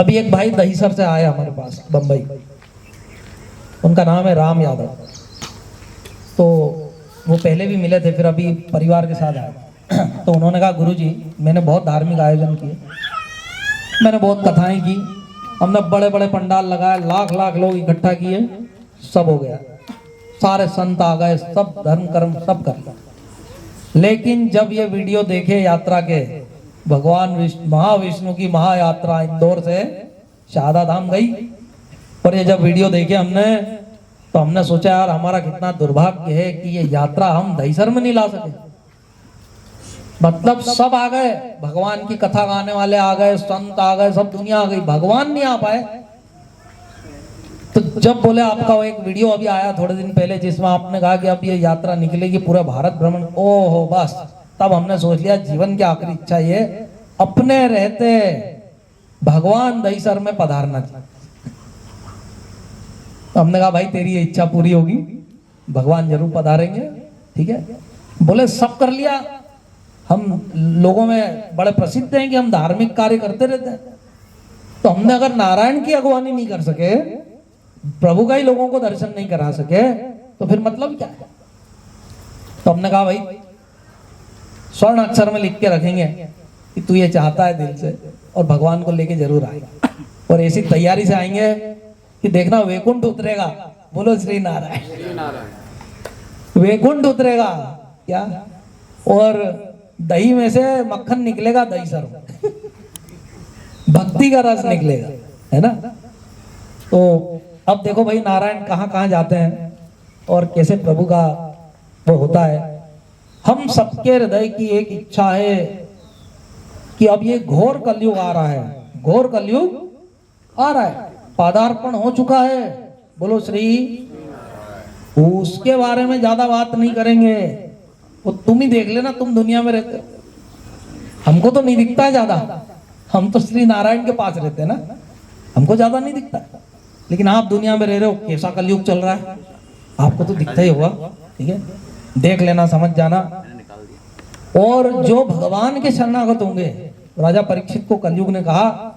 अभी एक भाई दहीसर से आया हमारे पास बम्बई, उनका नाम है राम यादव। तो वो पहले भी मिले थे, फिर अभी परिवार के साथ आए। तो उन्होंने कहा गुरुजी मैंने बहुत धार्मिक आयोजन किए, मैंने बहुत कथाएं की, हमने बड़े बड़े पंडाल लगाए, लाख लाख लोग इकट्ठा किए, सब हो गया, सारे संत आ गए, सब धर्म कर्म सब कर लिया। लेकिन जब ये वीडियो देखे यात्रा के, भगवान महाविष्णु की महायात्रा इंदौर से शारदा धाम गई, और ये जब वीडियो देखे हमने, तो हमने सोचा यार हमारा कितना दुर्भाग्य है कि ये यात्रा हम दहीसर में नहीं ला सके। मतलब सब आ गए, भगवान की कथा गाने वाले आ गए, संत आ गए, सब दुनिया आ गई, भगवान नहीं आ पाए। तो जब बोले आपका वो एक वीडियो अभी आया थोड़े दिन पहले जिसमें आपने कहा कि अब ये यात्रा निकलेगी पूरा भारत भ्रमण, ओहो बस तब हमने सोच लिया जीवन की आखिरी इच्छा ये अपने रहते भगवान दहीसर में पधारना चाहिए। तो हमने कहा भाई तेरी ये इच्छा पूरी होगी, भगवान जरूर पधारेंगे, ठीक है। बोले सब कर लिया, हम लोगों में बड़े प्रसिद्ध हैं कि हम धार्मिक कार्य करते रहते हैं, तो हमने अगर नारायण की अगवानी नहीं कर सके, प्रभु का ही लोगों को दर्शन नहीं करा सके, तो फिर मतलब क्या है। तो हमने कहा भाई स्वर्ण अक्षर में लिख के रखेंगे कि तू ये चाहता है दिल से, और भगवान को लेके जरूर आएगा, और ऐसी तैयारी से आएंगे कि देखना वैकुंठ उतरेगा, बोलो श्री नारायण, वैकुंठ उतरेगा क्या, और दही में से मक्खन निकलेगा, दही सर भक्ति का रस निकलेगा, है ना। तो अब देखो भाई नारायण कहाँ कहाँ जाते हैं और कैसे प्रभु का वो होता है। हम सबके हृदय की एक इच्छा है कि अब ये घोर कलयुग आ रहा है, घोर कलयुग आ रहा है, पादार्पण हो चुका है, बोलो श्री। उसके बारे में ज्यादा बात नहीं करेंगे, वो तुम ही देख लेना, तुम दुनिया में रहते हो, हमको तो नहीं दिखता है ज्यादा, हम तो श्री नारायण के पास रहते हैं ना, हमको ज्यादा नहीं दिखता है। लेकिन आप दुनिया में रह रहे हो, कैसा कलयुग चल रहा है आपको तो दिखता ही होगा, ठीक है, देख लेना, समझ जाना। और जो भगवान के शरणागत होंगे, राजा परीक्षित को कलयुग ने कहा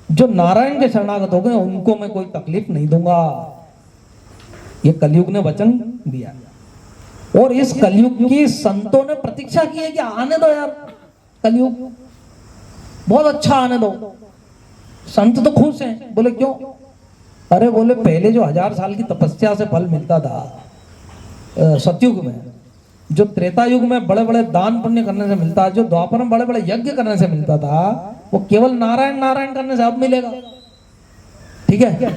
जो नारायण के शरणागत होंगे उनको मैं कोई तकलीफ नहीं दूंगा, ये कलयुग ने वचन दिया। और इस कलयुग की संतों ने प्रतीक्षा की है कि आने दो यार, कलयुग बहुत अच्छा आने दो। संत तो खुश हैं, बोले क्यों, अरे बोले पहले जो 1000 साल की तपस्या से फल मिलता था सतयुग में, जो त्रेता युग में बड़े बड़े दान पुण्य करने से मिलता, जो द्वापर में बड़े बड़े यज्ञ करने से मिलता था, वो केवल नारायण नारायण करने से अब मिलेगा, ठीक है।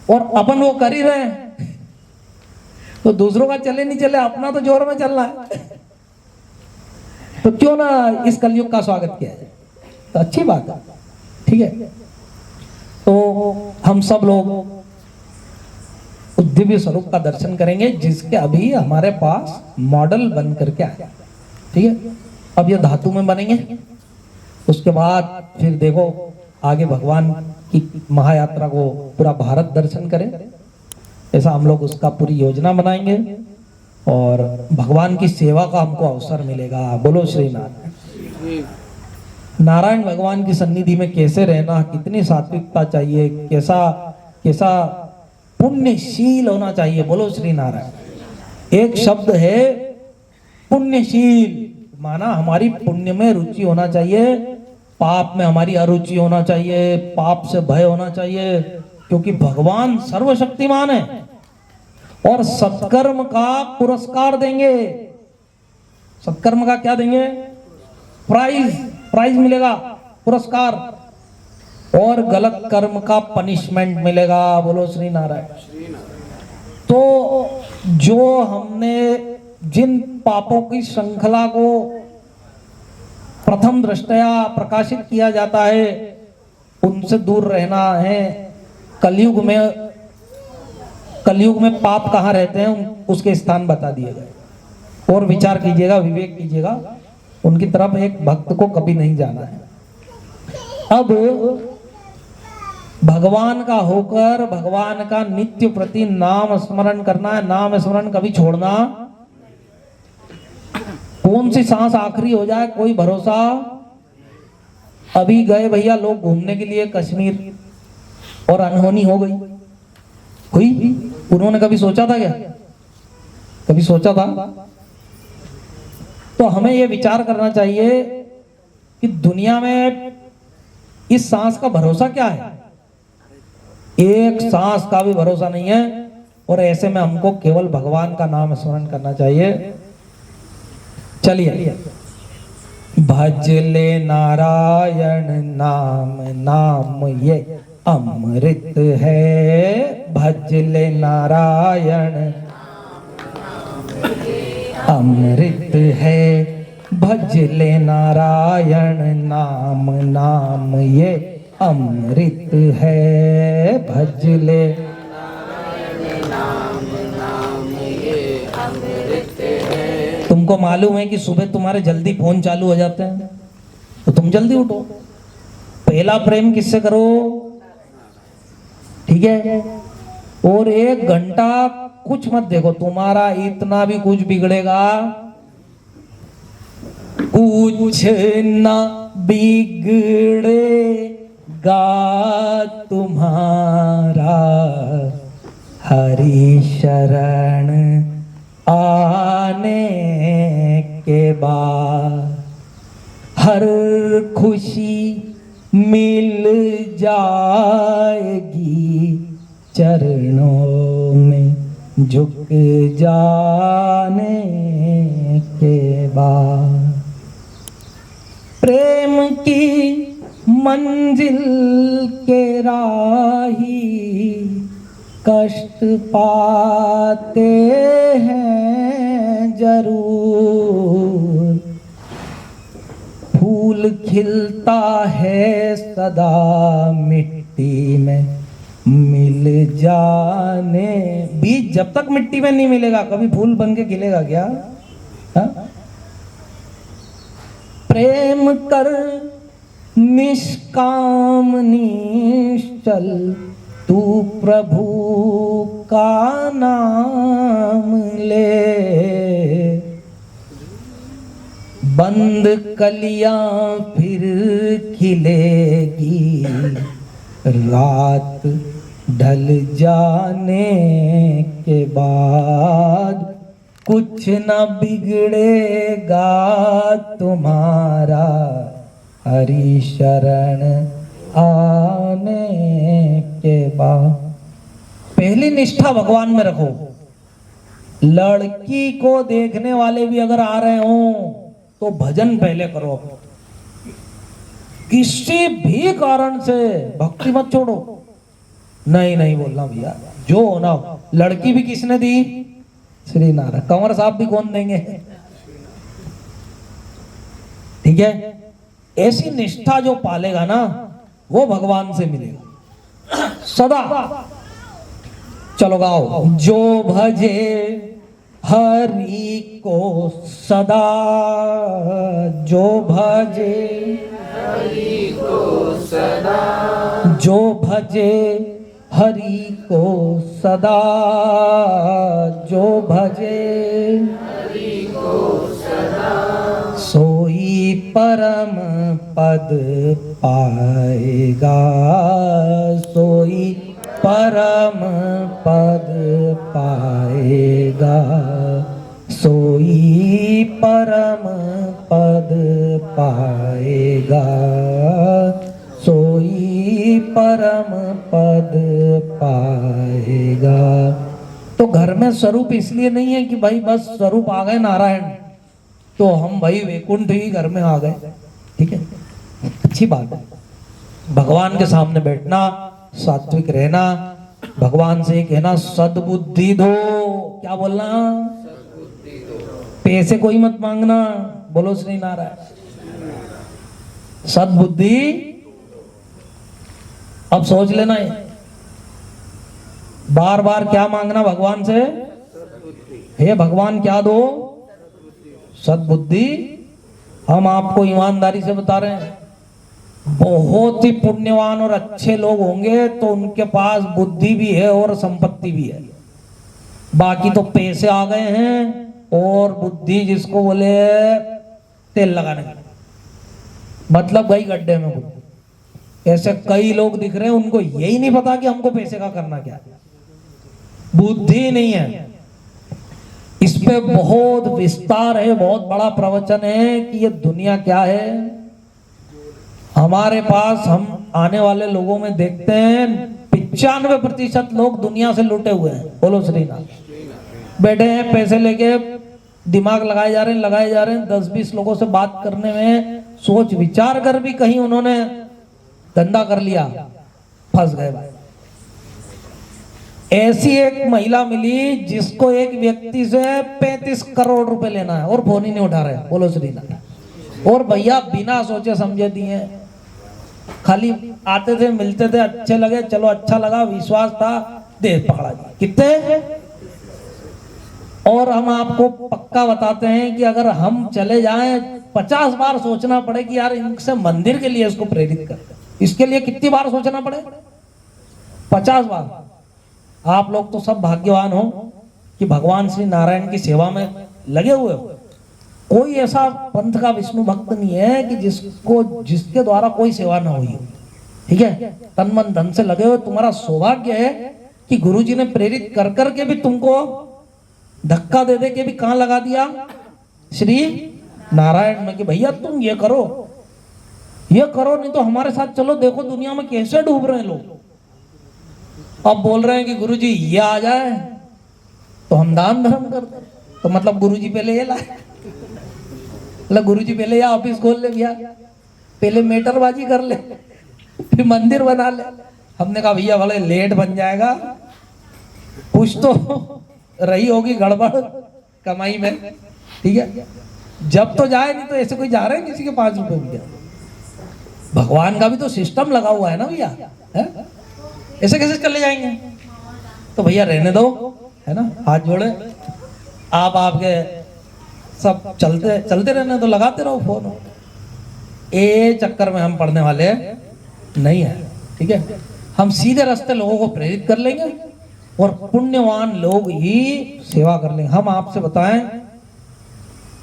और अपन वो कर ही रहे हैं, तो दूसरों का चले नहीं चले, अपना तो जोर में चल रहा है, तो क्यों ना इस कलयुग का स्वागत किया जाए, तो अच्छी बात है, ठीक है। तो हम सब लोग उस दिव्य स्वरूप का दर्शन करेंगे जिसके अभी हमारे पास मॉडल बन करके आया, ठीक है। अब ये धातु में बनेंगे, उसके बाद फिर देखो आगे भगवान की महायात्रा को पूरा भारत दर्शन करें, ऐसा हम लोग उसका पूरी योजना बनाएंगे, और भगवान की सेवा का हमको अवसर मिलेगा, बोलो श्री नारायण। नारायण भगवान की सन्निधि में कैसे रहना, कितनी सात्विकता चाहिए, कैसा कैसा पुण्यशील होना चाहिए, बोलो श्री नारायण। एक शब्द है पुण्यशील, माना हमारी पुण्य में रुचि होना चाहिए, पाप में हमारी अरुचि होना चाहिए, पाप से भय होना चाहिए, क्योंकि भगवान सर्वशक्तिमान है और सत्कर्म का पुरस्कार देंगे। सत्कर्म का क्या देंगे, प्राइज मिलेगा, पुरस्कार, और गलत कर्म का पनिशमेंट मिलेगा, बोलो श्री नारायण। तो जो हमने जिन पापों की श्रृंखला को प्रथम दृष्टया प्रकाशित किया जाता है उनसे दूर रहना है। कलयुग में पाप कहाँ रहते हैं उसके स्थान बता दिए गए, और विचार कीजिएगा, विवेक कीजिएगा, उनकी तरफ एक भक्त को कभी नहीं जाना है। अब भगवान का होकर भगवान का नित्य प्रति नाम स्मरण करना है, नाम स्मरण कभी छोड़ना, कौन सी सांस आखिरी हो जाए कोई भरोसा। अभी गए भैया लोग घूमने के लिए कश्मीर, और अनहोनी हो गई, हुई। उन्होंने कभी सोचा था क्या? कभी सोचा था? तो हमें यह विचार करना चाहिए कि दुनिया में इस सांस का भरोसा क्या है? एक सांस का भी भरोसा नहीं है। और ऐसे में हमको केवल भगवान का नाम स्मरण करना चाहिए। चलिए, भज ले नारायण नाम, नाम ये अमृत है। भज ले नारायण अमृत है। भज ले नारायण नाम, नाम ये अमृत है। भज ले तुमको मालूम है कि सुबह तुम्हारे जल्दी फोन चालू हो जाते हैं, तो तुम जल्दी उठो। पहला प्रेम किससे करो? ठीक है। और 1 घंटा कुछ मत देखो, तुम्हारा इतना भी कुछ बिगड़ेगा कुछ ना बिगड़ेगा तुम्हारा। हरि शरण आने के बाद हर खुशी मिल जाएगी। चरणों में झुक जाने के बाद प्रेम की मंजिल के राही कष्ट पाते हैं जरूर। फूल खिलता है सदा मिट्टी में मिल जाने। बीज जब तक मिट्टी में नहीं मिलेगा कभी फूल बन के खिलेगा क्या? हा? प्रेम कर निष्काम निश्चल, तू प्रभु का नाम ले। बंद कलियां फिर खिलेगी, रात ढल जाने के बाद कुछ न बिगड़ेगा तुम्हारा। हरि शरण आने के बाद पहली निष्ठा भगवान में रखो। लड़की को देखने वाले भी अगर आ रहे हो तो भजन पहले करो। किसी भी कारण से भक्ति मत छोड़ो। नहीं नहीं बोलना भैया, जो होना हो। लड़की भी किसने दी? श्री नारायण। कंवर साहब भी कौन देंगे? ठीक है। ऐसी निष्ठा जो पालेगा ना वो भगवान से मिलेगा सदा। चलो गाओ। जो भजे हरि को सदा, जो भजे हरि को सदा, जो भजे हरि को सदा, जो भजे हरि को सदा, सोई परम पद पाएगा। सोई परम पद पाएगा। सोई परम पद पाएगा। सोई परम पद पाएगा। तो घर में स्वरूप इसलिए नहीं है कि भाई बस स्वरूप आ गए नारायण तो हम भाई वैकुंठ ही घर में आ गए। ठीक है, अच्छी बात है। भगवान के सामने बैठना, सात्विक रहना, भगवान से कहना सद्बुद्धि दो। क्या बोलना? पैसे कोई मत मांगना। बोलो श्री नारायण। सद्बुद्धि। अब सोच लेना है बार बार क्या मांगना भगवान से? हे भगवान क्या दो? सद्बुद्धि। हम आपको ईमानदारी से बता रहे हैं, बहुत ही पुण्यवान और अच्छे लोग होंगे तो उनके पास बुद्धि भी है और संपत्ति भी है। बाकी तो पैसे आ गए हैं और बुद्धि जिसको बोले तेल लगाने का मतलब गई गड्ढे में बुद्धि। ऐसे कई लोग दिख रहे हैं, उनको यही नहीं पता कि हमको पैसे का करना क्या है, बुद्धि नहीं है। इस पे बहुत विस्तार है, बहुत बड़ा प्रवचन है कि ये दुनिया क्या है। हमारे पास हम आने वाले लोगों में देखते हैं 95% लोग दुनिया से लुटे हुए हैं। बोलो श्रीनाथ। बैठे हैं पैसे लेके, दिमाग लगाए जा रहे हैं 10-20 लोगों से बात करने में सोच विचार कर भी कहीं उन्होंने धंधा कर लिया, फंस गए भाई। ऐसी एक महिला मिली जिसको एक व्यक्ति से 35 करोड़ रुपए लेना है और फोन ही नहीं उठा रहे। बोलो श्रीनाथ। और भैया बिना सोचे समझे दिए, खाली आते थे, मिलते थे, अच्छे लगे, चलो अच्छा लगा, विश्वास था, दे पकड़ा दिया। कितने? और हम आपको पक्का बताते हैं कि अगर हम चले जाएं 50 बार सोचना पड़े कि यार इनसे मंदिर के लिए इसको प्रेरित कर, इसके लिए कितनी बार सोचना पड़े? 50 बार। आप लोग तो सब भाग्यवान हो कि भगवान श्री नारायण की सेवा में लगे हुए हो। कोई ऐसा पंथ का विष्णु भक्त नहीं है कि जिसके द्वारा कोई सेवा ना हुई हो। ठीक है, तन मन धन से लगे हुए। तुम्हारा सौभाग्य है कि गुरुजी ने प्रेरित कर करके भी तुमको धक्का दे के भी कहां लगा दिया? श्री नारायण में, कि भैया तुम ये करो, नहीं तो हमारे साथ चलो, देखो दुनिया में कैसे डूब रहे हैं लोग। अब बोल रहे हैं कि गुरुजी ये आ जाए तो हम दान धर्म कर दें। तो मतलब गुरुजी पहले ये लाए, मतलब गुरुजी पहले या ऑफिस खोल ले भैया, पहले मीटरबाजी कर ले, फिर मंदिर बना ले। हमने कहा भैया बड़े लेट बन जाएगा, कुछ तो रही होगी गड़बड़ कमाई में। ठीक है, जब तो जाए, नहीं तो ऐसे कोई जा रहे हैं किसी के 5 रुपए भैया। भगवान का भी तो सिस्टम लगा हुआ है ना भैया, ऐसे कैसे चले जाएंगे? तो भैया रहने दो, है ना, हाथ जोड़े। आप आपके सब चलते रहने तो लगाते रहो फोन। ए चक्कर में हम पढ़ने वाले नहीं है। ठीक है, हम सीधे रास्ते लोगों को प्रेरित कर लेंगे और पुण्यवान लोग ही सेवा कर लेंगे। हम आपसे बताएं,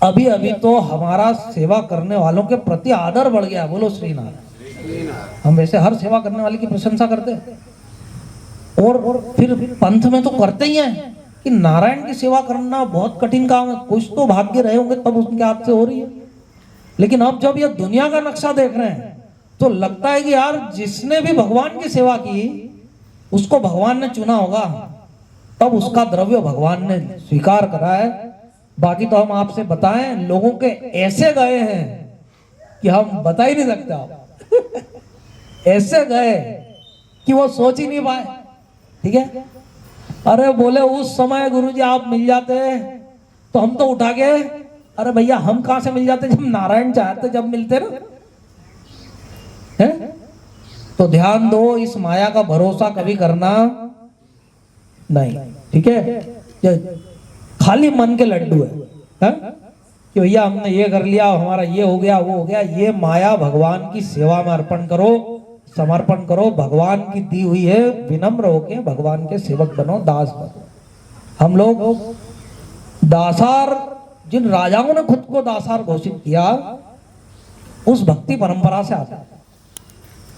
अभी तो हमारा सेवा करने वालों के प्रति आदर बढ़ गया। बोलो श्रीनारायण। हम वैसे हर सेवा करने वाले की प्रशंसा करते हैं, और फिर पंथ में तो करते ही हैं कि नारायण की सेवा करना बहुत कठिन काम है। कुछ तो भाग्य रहे होंगे तब उनके हाथ से हो रही है। लेकिन अब जब ये दुनिया का नक्शा देख रहे हैं तो लगता है कि यार जिसने भी भगवान की सेवा की उसको भगवान ने चुना होगा, तब उसका द्रव्य भगवान ने स्वीकार करा है। बाकी तो हम आपसे बताएं, लोगों के ऐसे गए हैं कि हम बता ही नहीं सकते। आप ऐसे गए कि वो सोच ही नहीं पाए। ठीक है, अरे बोले उस समय गुरुजी आप मिल जाते तो हम तो उठा के, अरे भैया हम कहां से मिल जाते जब नारायण चाहते, जब मिलते ना है। तो ध्यान दो, इस माया का भरोसा कभी करना नहीं। ठीक है, ये खाली मन के लड्डू है कि भैया हमने ये कर लिया, हमारा ये हो गया, वो हो गया। ये माया भगवान की सेवा में अर्पण करो, समर्पण करो, भगवान की दी हुई है, विनम्र होके भगवान के सेवक बनो, दास बनो। हम लोग दासार, जिन राजाओं ने खुद को दासार घोषित किया, उस भक्ति परंपरा से आता है।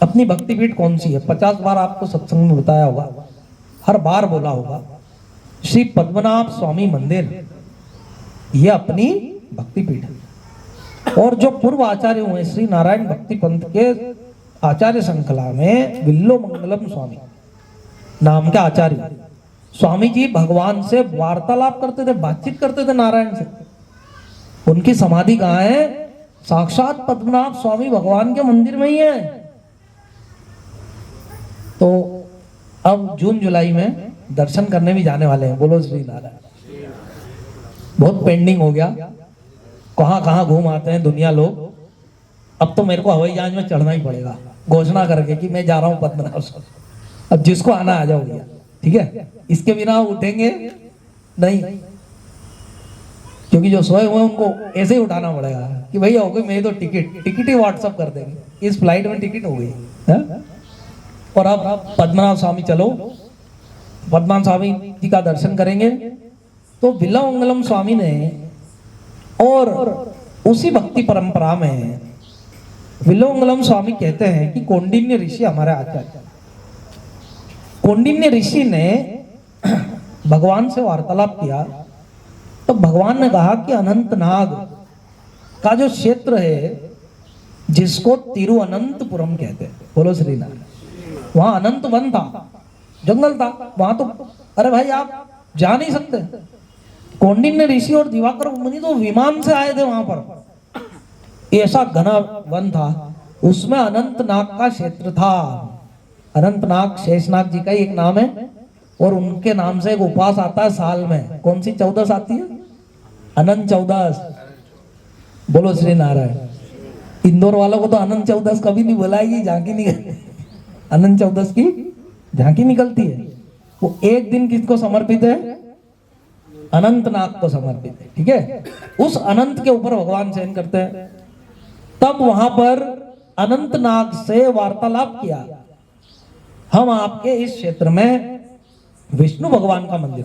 अपनी भक्ति पीठ कौन सी है? 50 बार आपको सत्संग में बताया होगा, हर बार बोला होगा, श्री पद्मनाभ स्वामी मंदिर, ये अपनी भक्ति पीठ है। और जो पूर्व आचार्य हुए श्री नारायण भक्ति पंथ के आचार्य श्रृंखला में विल्लो मंगलम स्वामी नाम के आचार्य स्वामी जी भगवान से वार्तालाप करते थे, बातचीत करते थे नारायण से। उनकी समाधि कहाँ है? साक्षात पद्मनाभ स्वामी भगवान के मंदिर में ही है। तो अब जून जुलाई में दर्शन करने भी जाने वाले हैं। बोलो श्री नारायण। बहुत पेंडिंग हो गया, कहां कहां घूम आते हैं दुनिया लोग। अब तो मेरे को हवाई जहाज में चढ़ना ही पड़ेगा, घोषणा करके कि मैं जा रहा हूं पद्मनाभ स्वामी। अब जिसको आना आ जाओ भैया, ठीक है। इसके बिना उठेंगे नहीं, क्योंकि जो सोए हुए उनको ऐसे ही उठाना पड़ेगा कि भैया हो गई मेरी तो टिकट ही व्हाट्सअप कर देंगे, इस फ्लाइट में टिकट हो गई है। और अब पद्मनाभ स्वामी चलो, पद्मनाभ स्वामी जी का दर्शन करेंगे। तो विल्लो मंगलम स्वामी ने और उसी भक्ति परंपरा में विलोंगलम स्वामी कहते हैं कि कौंडिन्य ऋषि हमारे आचार्य, कौंडिन्य ऋषि ने भगवान से वार्तालाप किया तो भगवान ने कहा कि अनंतनाग का जो क्षेत्र है जिसको तिरुअनंतपुरम कहते हैं, बोलो श्री नारायण, वहां अनंत वन था, जंगल था, वहां तो अरे भाई आप जा नहीं सकते। कौंडिन्य ऋषि और दिवाकर मुनि तो विमान से आए थे वहां पर, ऐसा घना वन था, उसमें अनंतनाग का क्षेत्र था। अनंतनाग शेषनाग जी का ही एक नाम है और उनके नाम से एक उपवास आता है साल में। कौन सी 14 आती है? अनंत 14। बोलो श्री नारायण। इंदौर वालों को तो अनंत 14 कभी नहीं बुलाएगी, झांकी निकल अनंत 14 की झांकी निकलती है। वो एक दिन किसको समर्पित है? अनंतनाग को समर्पित है, ठीक है। उस अनंत के ऊपर भगवान शयन करते हैं। तब वहां पर अनंतनाग से वार्तालाप किया, हम आपके इस क्षेत्र में विष्णु भगवान का मंदिर,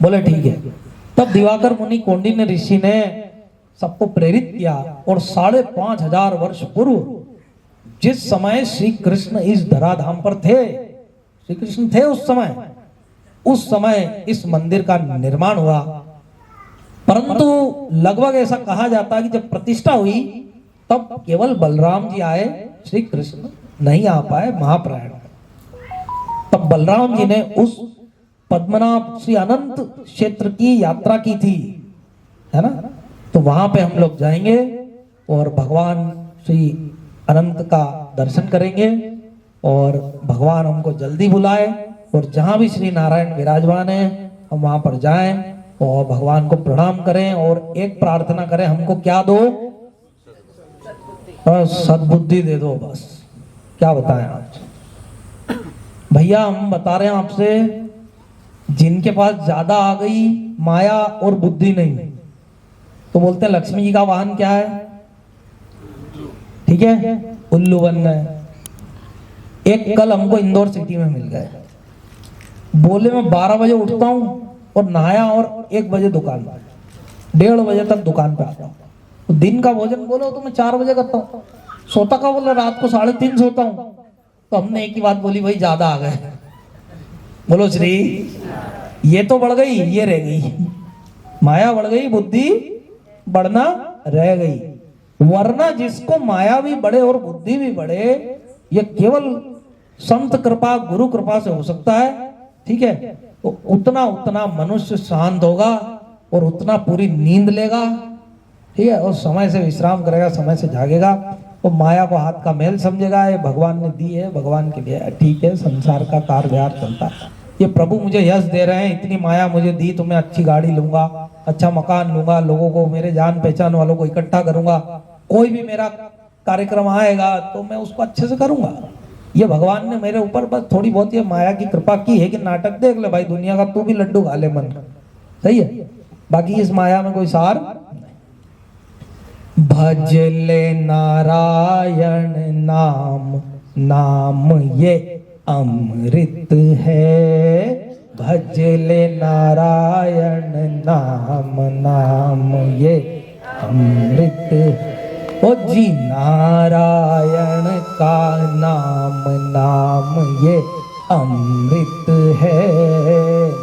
बोले ठीक है। तब दिवाकर मुनि कौंडिन्य ऋषि ने सबको प्रेरित किया और 5,500 वर्ष पूर्व जिस समय श्री कृष्ण इस धराधाम पर थे, श्री कृष्ण थे उस समय इस मंदिर का निर्माण हुआ। परंतु लगभग ऐसा कहा जाता है कि जब प्रतिष्ठा हुई तब केवल बलराम जी आए, श्री कृष्ण नहीं आ पाए महाप्रयाण। तब बलराम जी ने उस पद्मनाभ श्री अनंत क्षेत्र की यात्रा की थी, है ना। तो वहां पे हम लोग जाएंगे और भगवान श्री अनंत का दर्शन करेंगे और भगवान हमको जल्दी बुलाए और जहां भी श्री नारायण विराजमान है हम वहां पर जाएं और भगवान को प्रणाम करें और एक प्रार्थना करें, हमको क्या दो? सद्बुद्धि दे दो बस। क्या बताएं आप भैया, हम बता रहे हैं आपसे, जिनके पास ज्यादा आ गई माया और बुद्धि नहीं, तो बोलते हैं लक्ष्मी जी का वाहन क्या है? ठीक है, उल्लू बनना है। एक कल हमको इंदौर सिटी में मिल गए, बोले मैं 12 बजे उठता हूं और नहाया और 1 बजे दुकान पर, 1:30 बजे तक दुकान पे आता हूँ। तो दिन का भोजन बोलो तो मैं 4 बजे करता हूँ, सोता का बोले रात को 3:30 सोता हूँ। तो हमने एक ही बात बोली, भाई ज्यादा आ गए। बोलो श्री, ये तो बढ़ गई, ये रह गई, माया बढ़ गई, बुद्धि बढ़ना रह गई। वरना जिसको माया भी बढ़े और बुद्धि भी बढ़े, ये केवल संत कृपा गुरु कृपा से हो सकता है, ठीक है। तो उतना मनुष्य शांत होगा और उतना पूरी नींद लेगा, ठीक है, और समय से विश्राम करेगा, समय से जागेगा। वो माया को हाथ का मैल समझेगा, ये भगवान ने दी है, भगवान के लिए ठीक है, संसार का कारभार चलता है। ये प्रभु मुझे यश दे रहे हैं, इतनी माया मुझे दी तो मैं अच्छी गाड़ी लूंगा, अच्छा मकान लूंगा, लोगों को, मेरे जान पहचान वालों को इकट्ठा करूंगा, कोई भी मेरा कार्यक्रम आएगा तो मैं उसको अच्छे से करूंगा। ये भगवान ने मेरे ऊपर बस थोड़ी बहुत ये माया की कृपा की है कि नाटक देख ले भाई दुनिया का, तू भी लड्डू खा ले मन का, सही है। बाकी इस माया में कोई सार। भज ले नारायण नाम, नाम ये अमृत है। भज ले नारायण नाम, नाम ये अमृत। ओ जी नारायण का नाम, नाम ये अमृत है।